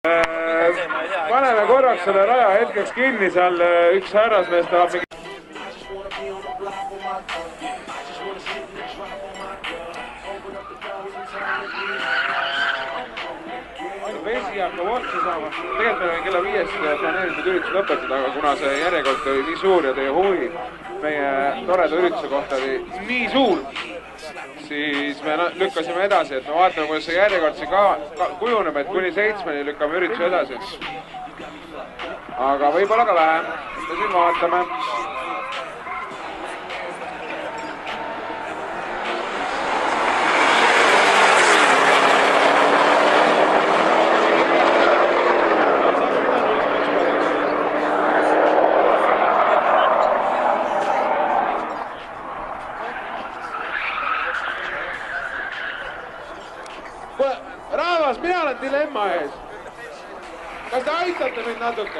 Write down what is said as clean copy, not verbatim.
Paneme korraks selle raja hetkeks kinni, seal üks härrasmees tahab mingi... Vesi hakkab otsa saama. Tegelikult me kella 5 planeeritud üritus lõpetada, aga kuna see järjekord oli nii suur ja teie huvi meie toreda ürituse kohta oli nii suur, siis me lükkasime edasi, et me vaatame, kuidas see järjekord siin kujuneb, et kuni 7 lükkame ürituse edasi. Aga võib-olla ka vähem, me siin vaatame. Rahvas, mina olen dilemma ees. Kas te aitate mind natuke?